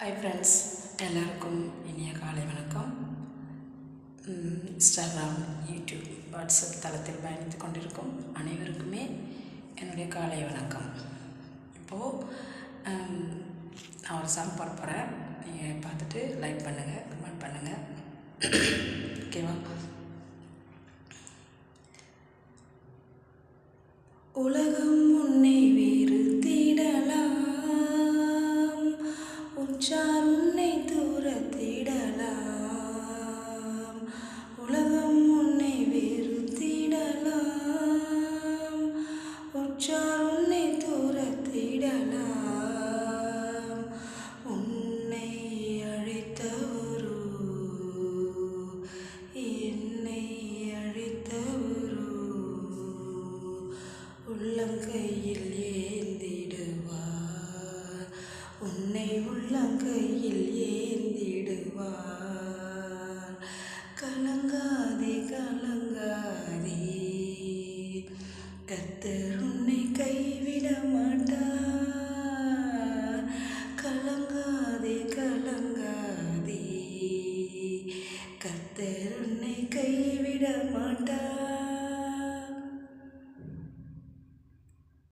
Hi friends, எல்லாருக்கும் இனிய காலை வணக்கம். இன்ஸ்டாகிராம், யூடியூப், வாட்ஸ்அப் தளத்தில் பயணித்து கொண்டிருக்கும் அனைவருக்குமே என்னுடைய காலை வணக்கம். இப்போது நான் ஒரு சாங் பாட போகிறேன். நீங்கள் பார்த்துட்டு லைக் பண்ணுங்கள், கமெண்ட் பண்ணுங்கள். ஓகேவா? உலகம் உன்னை வெறுத்திடலாம், உற்றார் உன்னை தூரத்திடலாம். உலகம் உன்னை வெறுத்திடலாம், உற்றார் உன்னை தூரத்திடலாம். உன்னை அழைத்தவரோ என்னை அழைத்தவரோ உள்ளங்கையில் ஏந்திடுவார், உன்னை உள்ளங்கையில் ஏந்திடுவார். கலங்காதே கலங்காதே, கர்த்தர் உன்னை கைவிட மாட்டார். கலங்காதே கலங்காதே, கர்த்தர் உன்னை கைவிட மாட்டார்.